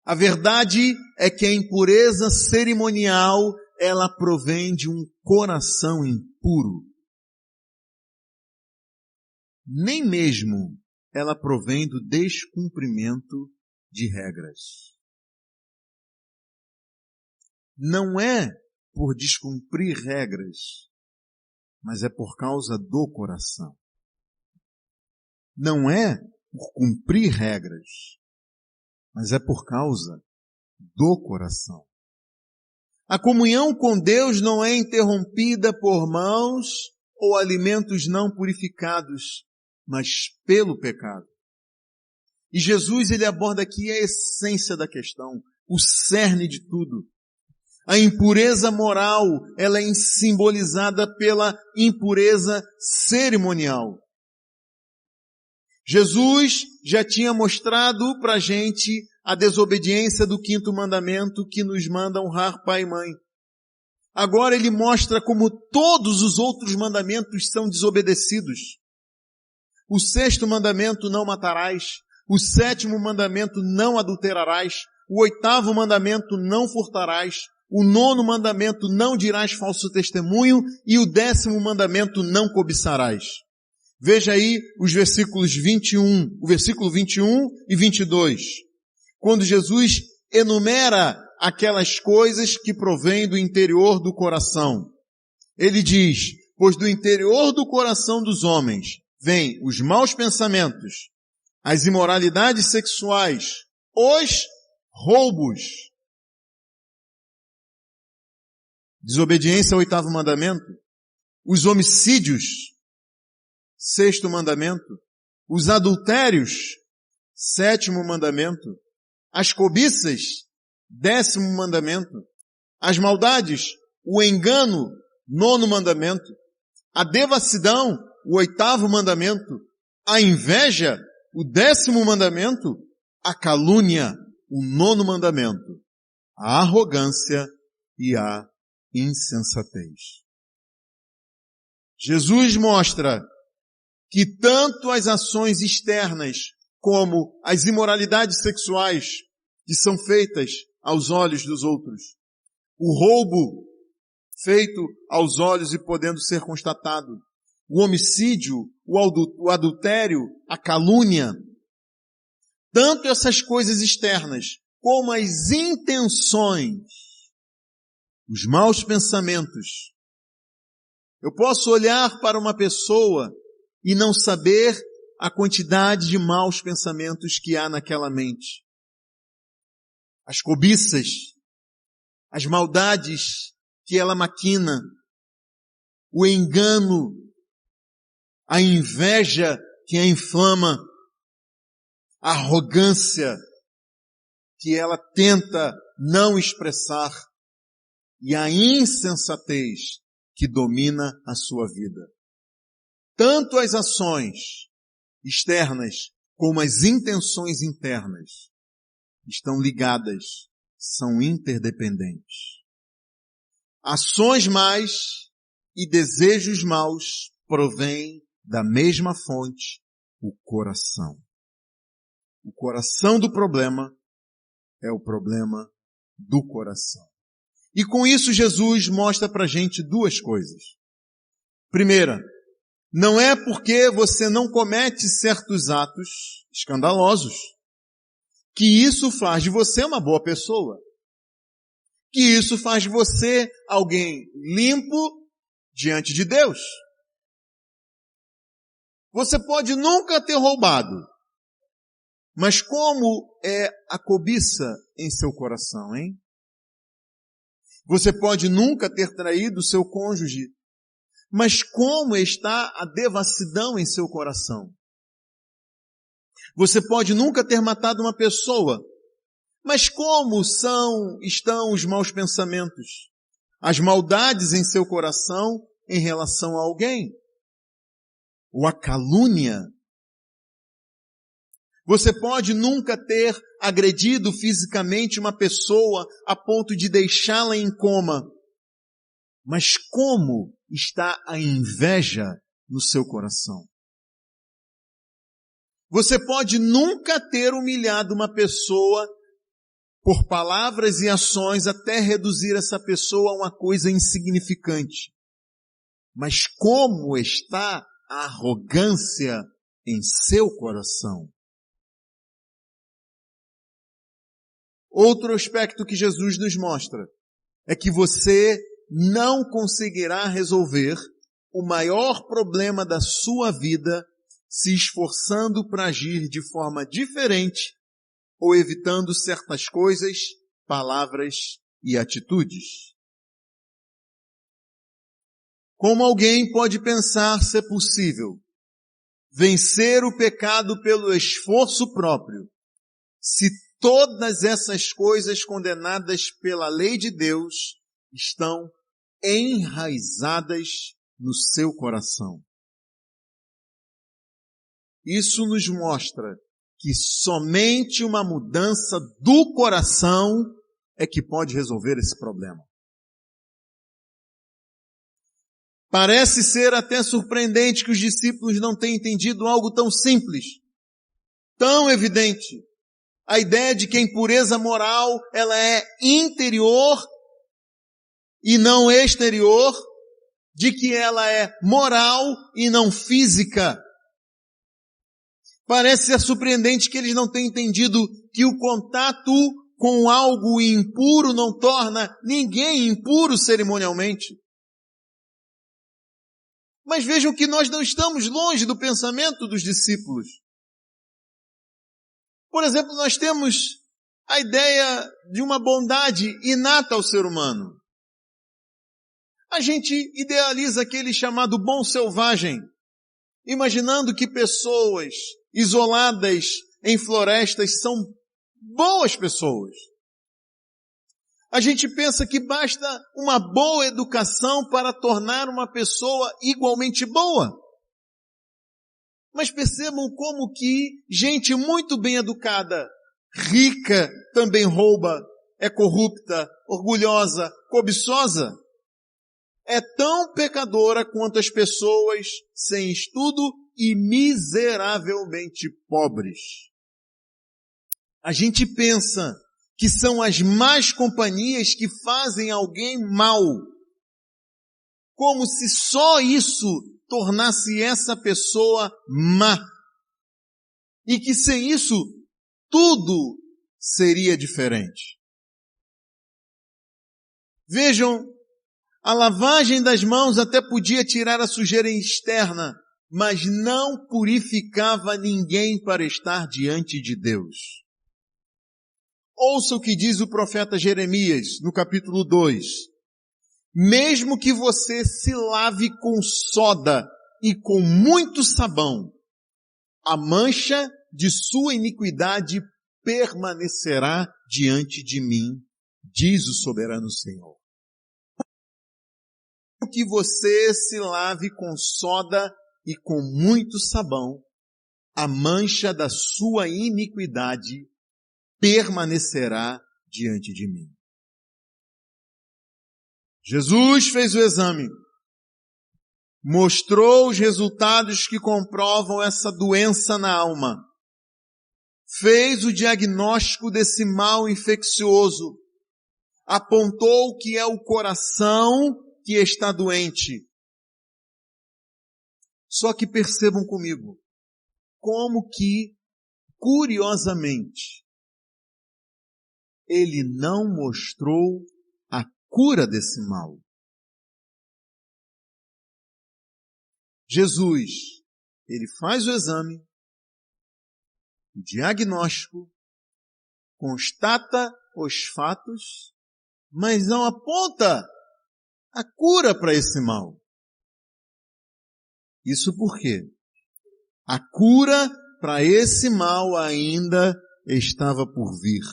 A verdade é que a impureza cerimonial, ela provém de um coração impuro. Nem mesmo ela provém do descumprimento de regras. Não é por descumprir regras, mas é por causa do coração. Não é por cumprir regras, mas é por causa do coração. A comunhão com Deus não é interrompida por mãos ou alimentos não purificados, mas pelo pecado. E Jesus, ele aborda aqui a essência da questão, o cerne de tudo. A impureza moral, ela é simbolizada pela impureza cerimonial. Jesus já tinha mostrado pra gente a desobediência do 5º mandamento que nos manda honrar pai e mãe. Agora ele mostra como todos os outros mandamentos são desobedecidos. O 6º mandamento, não matarás. O 7º mandamento, não adulterarás. O 8º mandamento, não furtarás. O 9º mandamento, não dirás falso testemunho. E o 10º mandamento, não cobiçarás. Veja aí os versículos 21, o versículo 21 e 22. Quando Jesus enumera aquelas coisas que provêm do interior do coração. Ele diz, pois do interior do coração dos homens vêm os maus pensamentos, as imoralidades sexuais, os roubos. Desobediência ao 8º mandamento, os homicídios, 6º mandamento, os adultérios, 7º mandamento, as cobiças, 10º mandamento, as maldades, o engano, 9º mandamento, a devassidão, o 8º mandamento, a inveja, o 10º mandamento, a calúnia, o 9º mandamento, a arrogância e a insensatez. Jesus mostra que tanto as ações externas como as imoralidades sexuais que são feitas aos olhos dos outros, o roubo feito aos olhos e podendo ser constatado, o homicídio, o adultério, a calúnia, tanto essas coisas externas como as intenções, os maus pensamentos. Eu posso olhar para uma pessoa e não saber a quantidade de maus pensamentos que há naquela mente. As cobiças, as maldades que ela maquina, o engano, a inveja que a inflama, a arrogância que ela tenta não expressar e a insensatez que domina a sua vida. Tanto as ações externas como as intenções internas estão ligadas, são interdependentes. ações más e desejos maus provêm da mesma fonte, o coração. O coração do problema é o problema do coração. E com isso Jesus mostra pra gente duas coisas. Primeira, não é porque você não comete certos atos escandalosos que isso faz de você uma boa pessoa. Que isso faz de você alguém limpo diante de Deus. Você pode nunca ter roubado, mas como é a cobiça em seu coração, hein? Você pode nunca ter traído seu cônjuge, mas como está a devassidão em seu coração? Você pode nunca ter matado uma pessoa, mas como estão os maus pensamentos, as maldades em seu coração em relação a alguém? Ou a calúnia? Você pode nunca ter agredido fisicamente uma pessoa a ponto de deixá-la em coma, mas como está a inveja no seu coração? Você pode nunca ter humilhado uma pessoa por palavras e ações até reduzir essa pessoa a uma coisa insignificante. Mas como está a arrogância em seu coração? Outro aspecto que Jesus nos mostra é que você não conseguirá resolver o maior problema da sua vida se esforçando para agir de forma diferente ou evitando certas coisas, palavras e atitudes. Como alguém pode pensar ser possível vencer o pecado pelo esforço próprio, se todas essas coisas condenadas pela lei de Deus estão enraizadas no seu coração? Isso nos mostra que somente uma mudança do coração é que pode resolver esse problema. Parece ser até surpreendente que os discípulos não tenham entendido algo tão simples, tão evidente. A ideia de que a impureza moral, ela é interior e não exterior, de que ela é moral e não física. Parece ser surpreendente que eles não tenham entendido que o contato com algo impuro não torna ninguém impuro cerimonialmente. Mas vejam que nós não estamos longe do pensamento dos discípulos. Por exemplo, nós temos a ideia de uma bondade inata ao ser humano. A gente idealiza aquele chamado bom selvagem, imaginando que pessoas isoladas em florestas são boas pessoas. A gente pensa que basta uma boa educação para tornar uma pessoa igualmente boa. Mas percebam como que gente muito bem educada, rica, também rouba, é corrupta, orgulhosa, cobiçosa. É tão pecadora quanto as pessoas sem estudo e miseravelmente pobres. A gente pensa que são as más companhias que fazem alguém mal, como se só isso tornasse essa pessoa má, e que sem isso tudo seria diferente. Vejam, a lavagem das mãos até podia tirar a sujeira externa, mas não purificava ninguém para estar diante de Deus. Ouça o que diz o profeta Jeremias no capítulo 2. Mesmo que você se lave com soda e com muito sabão, a mancha de sua iniquidade permanecerá diante de mim, diz o soberano Senhor. Que você se lave com soda e com muito sabão, a mancha da sua iniquidade permanecerá diante de mim. Jesus fez o exame, mostrou os resultados que comprovam essa doença na alma, fez o diagnóstico desse mal infeccioso, apontou que é o coração que está doente. Só que percebam comigo, como que, curiosamente, ele não mostrou a cura desse mal. Jesus, ele faz o exame, o diagnóstico, constata os fatos, mas não aponta a cura para esse mal. Isso porque a cura para esse mal ainda estava por vir.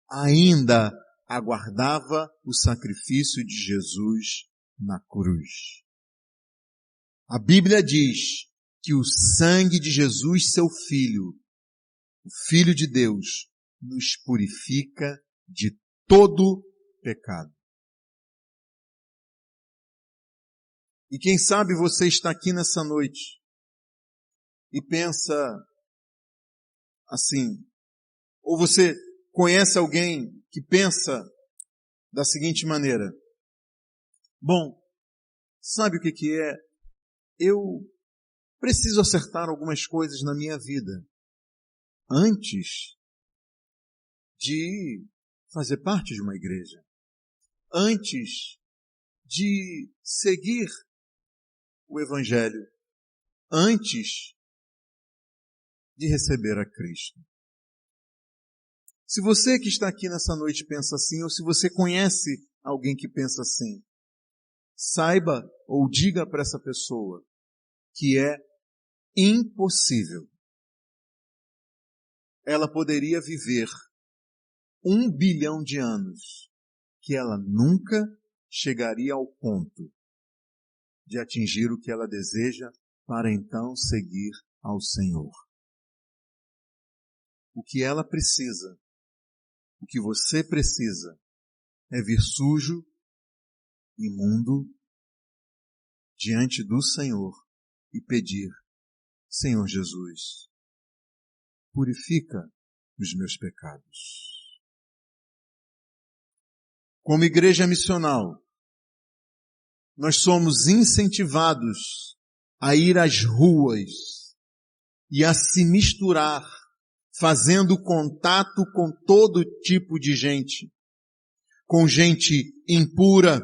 Ainda aguardava o sacrifício de Jesus na cruz. A Bíblia diz que o sangue de Jesus, seu Filho, o Filho de Deus, nos purifica de todo pecado. E quem sabe você está aqui nessa noite e pensa assim, ou você conhece alguém que pensa da seguinte maneira: bom, sabe o que é? Eu preciso acertar algumas coisas na minha vida antes de fazer parte de uma igreja, antes de seguir o Evangelho, antes de receber a Cristo. Se você que está aqui nessa noite pensa assim, ou se você conhece alguém que pensa assim, saiba ou diga para essa pessoa que é impossível. Ela poderia viver 1 bilhão de anos, que ela nunca chegaria ao ponto de atingir o que ela deseja para então seguir ao Senhor. O que ela precisa, o que você precisa, é vir sujo, imundo, diante do Senhor e pedir: Senhor Jesus, purifica os meus pecados. Como igreja missional, nós somos incentivados a ir às ruas e a se misturar, fazendo contato com todo tipo de gente, com gente impura,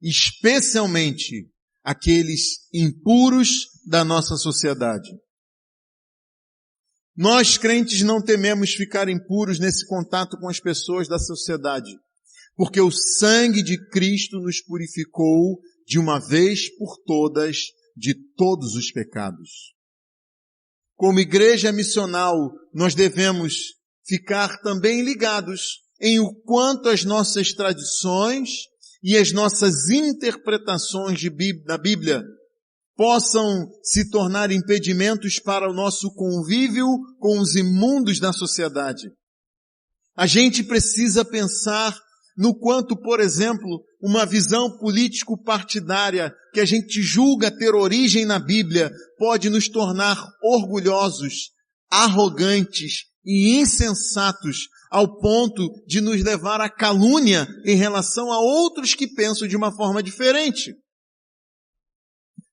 especialmente aqueles impuros da nossa sociedade. Nós, crentes, não tememos ficar impuros nesse contato com as pessoas da sociedade, porque o sangue de Cristo nos purificou de uma vez por todas de todos os pecados. Como igreja missional, nós devemos ficar também ligados em o quanto as nossas tradições e as nossas interpretações da Bíblia possam se tornar impedimentos para o nosso convívio com os imundos da sociedade. A gente precisa pensar no quanto, por exemplo, uma visão político-partidária que a gente julga ter origem na Bíblia pode nos tornar orgulhosos, arrogantes e insensatos ao ponto de nos levar à calúnia em relação a outros que pensam de uma forma diferente.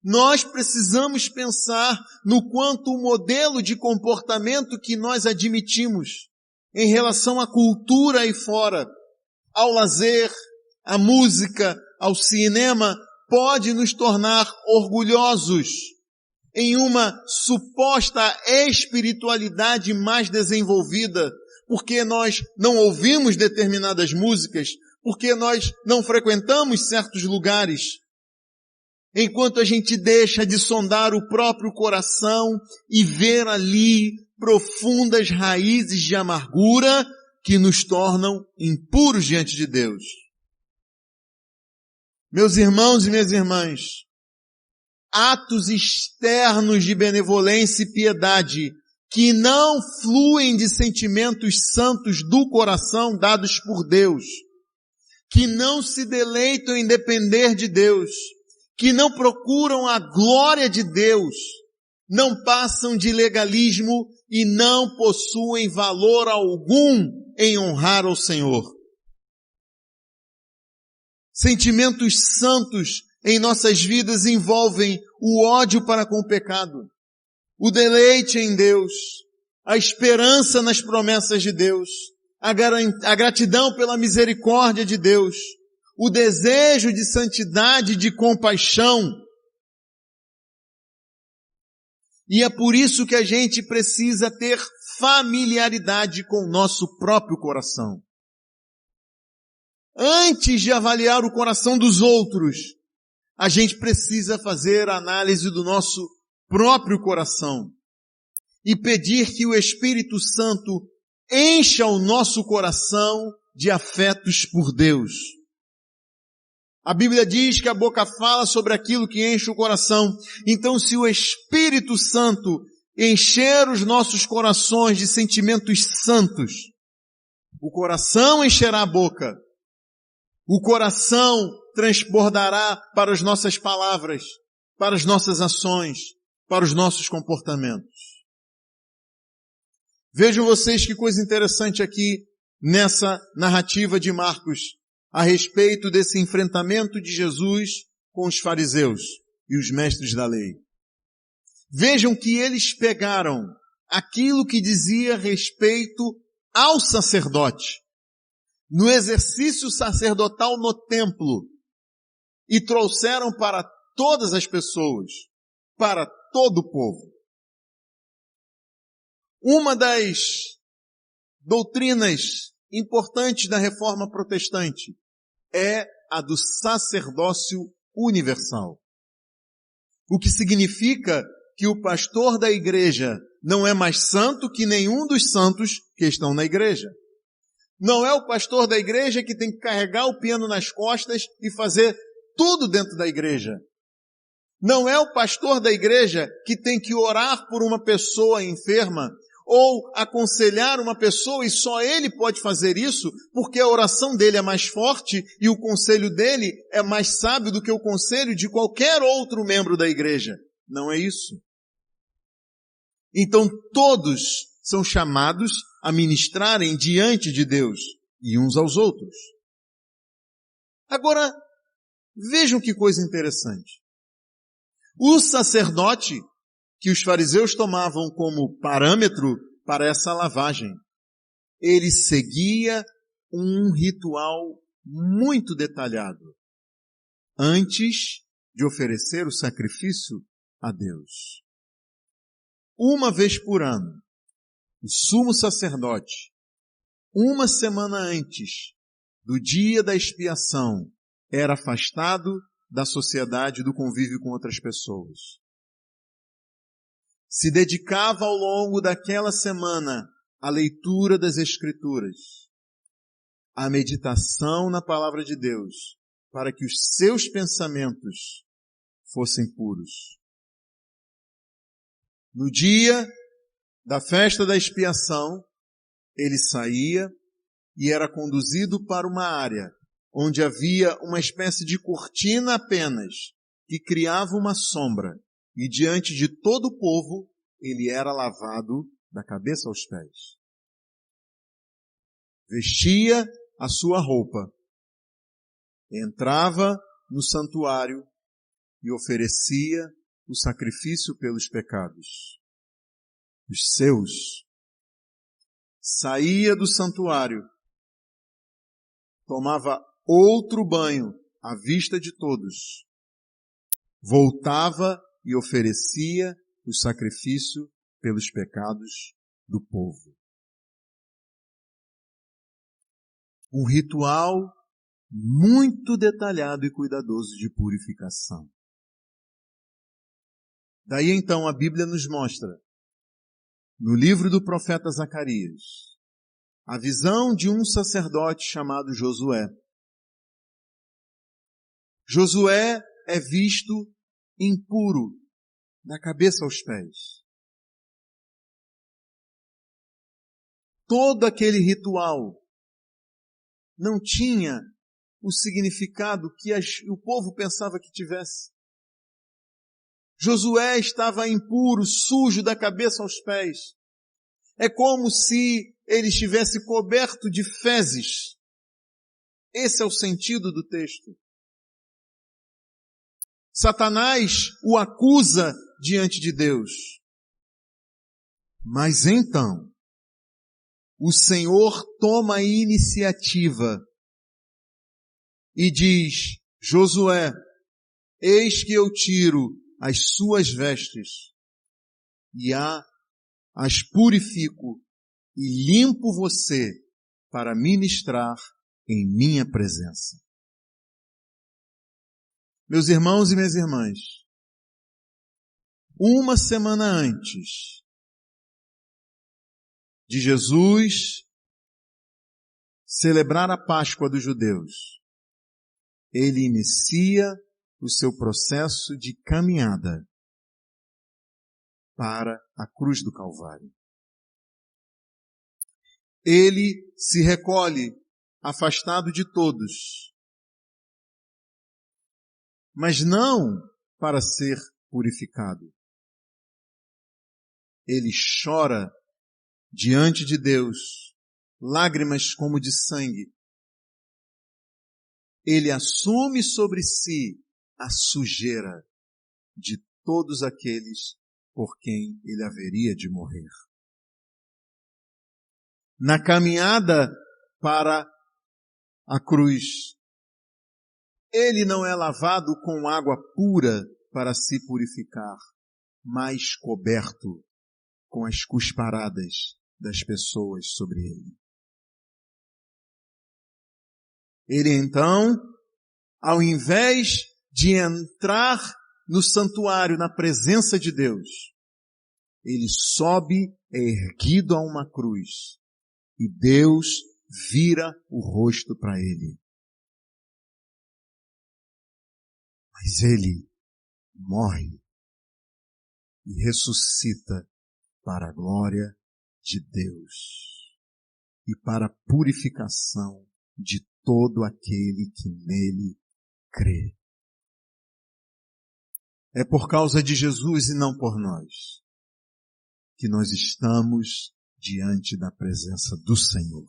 Nós precisamos pensar no quanto o modelo de comportamento que nós admitimos em relação à cultura aí fora, ao lazer, à música, ao cinema, pode nos tornar orgulhosos em uma suposta espiritualidade mais desenvolvida, porque nós não ouvimos determinadas músicas, porque nós não frequentamos certos lugares, enquanto a gente deixa de sondar o próprio coração e ver ali profundas raízes de amargura que nos tornam impuros diante de Deus. Meus irmãos e minhas irmãs, atos externos de benevolência e piedade que não fluem de sentimentos santos do coração dados por Deus, que não se deleitam em depender de Deus, que não procuram a glória de Deus, não passam de legalismo e não possuem valor algum em honrar ao Senhor. Sentimentos santos em nossas vidas envolvem o ódio para com o pecado, o deleite em Deus, a esperança nas promessas de Deus, a gratidão pela misericórdia de Deus, o desejo de santidade e de compaixão. E é por isso que a gente precisa ter familiaridade com o nosso próprio coração. Antes de avaliar o coração dos outros, a gente precisa fazer a análise do nosso próprio coração e pedir que o Espírito Santo encha o nosso coração de afetos por Deus. A Bíblia diz que a boca fala sobre aquilo que enche o coração. Então, se o Espírito Santo encher os nossos corações de sentimentos santos, o coração encherá a boca. O coração transbordará para as nossas palavras, para as nossas ações, para os nossos comportamentos. Vejam vocês que coisa interessante aqui nessa narrativa de Marcos a respeito desse enfrentamento de Jesus com os fariseus e os mestres da lei. Vejam que eles pegaram aquilo que dizia respeito ao sacerdote, no exercício sacerdotal no templo, e trouxeram para todas as pessoas, para todo o povo. Uma das doutrinas importantes da Reforma Protestante é a do sacerdócio universal. O que significa que o pastor da igreja não é mais santo que nenhum dos santos que estão na igreja. Não é o pastor da igreja que tem que carregar o piano nas costas e fazer tudo dentro da igreja. Não é o pastor da igreja que tem que orar por uma pessoa enferma ou aconselhar uma pessoa e só ele pode fazer isso porque a oração dele é mais forte e o conselho dele é mais sábio do que o conselho de qualquer outro membro da igreja. Não é isso. Então todos são chamados a ministrarem diante de Deus e uns aos outros. Agora, vejam que coisa interessante. O sacerdote que os fariseus tomavam como parâmetro para essa lavagem, ele seguia um ritual muito detalhado antes de oferecer o sacrifício a Deus. Uma vez por ano, o sumo sacerdote, uma semana antes do dia da expiação, era afastado da sociedade, do convívio com outras pessoas. Se dedicava ao longo daquela semana à leitura das Escrituras, à meditação na palavra de Deus, para que os seus pensamentos fossem puros. No dia da festa da expiação, ele saía e era conduzido para uma área onde havia uma espécie de cortina apenas, que criava uma sombra, e diante de todo o povo, ele era lavado da cabeça aos pés. Vestia a sua roupa, entrava no santuário e oferecia o sacrifício pelos pecados. Os seus. Saía do santuário, tomava outro banho à vista de todos, voltava e oferecia o sacrifício pelos pecados do povo. Um ritual muito detalhado e cuidadoso de purificação. Daí então a Bíblia nos mostra, no livro do profeta Zacarias, a visão de um sacerdote chamado Josué. Josué é visto impuro, da cabeça aos pés. Todo aquele ritual não tinha o significado que o povo pensava que tivesse. Josué estava impuro, sujo da cabeça aos pés. É como se ele estivesse coberto de fezes. Esse é o sentido do texto. Satanás o acusa diante de Deus. Mas então, o Senhor toma a iniciativa e diz: Josué, eis que eu tiro as suas vestes e as purifico e limpo você para ministrar em minha presença. Meus irmãos e minhas irmãs, uma semana antes de Jesus celebrar a Páscoa dos judeus, ele inicia o seu processo de caminhada para a cruz do Calvário. Ele se recolhe, afastado de todos, mas não para ser purificado. Ele chora diante de Deus, lágrimas como de sangue. Ele assume sobre si a sujeira de todos aqueles por quem ele haveria de morrer. Na caminhada para a cruz, ele não é lavado com água pura para se purificar, mas coberto com as cusparadas das pessoas sobre ele. Ele então, ao invés de entrar no santuário, na presença de Deus, ele sobe erguido a uma cruz e Deus vira o rosto para ele. Mas ele morre e ressuscita para a glória de Deus e para a purificação de todo aquele que nele crê. É por causa de Jesus e não por nós que nós estamos diante da presença do Senhor.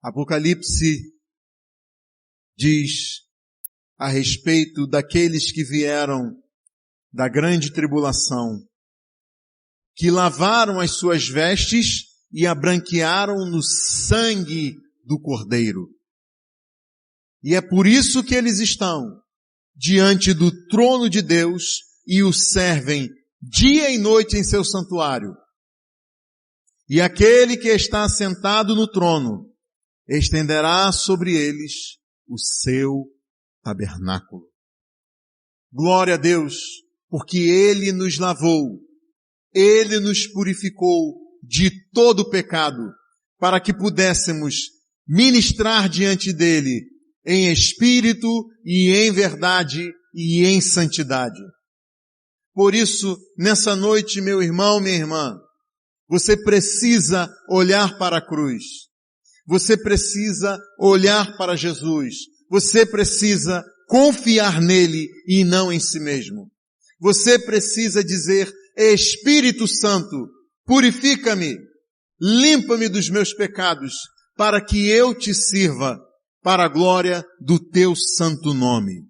Apocalipse diz a respeito daqueles que vieram da grande tribulação, que lavaram as suas vestes e a branquearam no sangue do Cordeiro. E é por isso que eles estão diante do trono de Deus e o servem dia e noite em seu santuário. E aquele que está sentado no trono estenderá sobre eles o seu tabernáculo. Glória a Deus, porque Ele nos lavou, Ele nos purificou de todo o pecado, para que pudéssemos ministrar diante dEle em espírito e em verdade e em santidade. Por isso, nessa noite, meu irmão, minha irmã, você precisa olhar para a cruz. Você precisa olhar para Jesus. Você precisa confiar nele e não em si mesmo. Você precisa dizer: Espírito Santo, purifica-me, limpa-me dos meus pecados, para que eu te sirva para a glória do teu santo nome.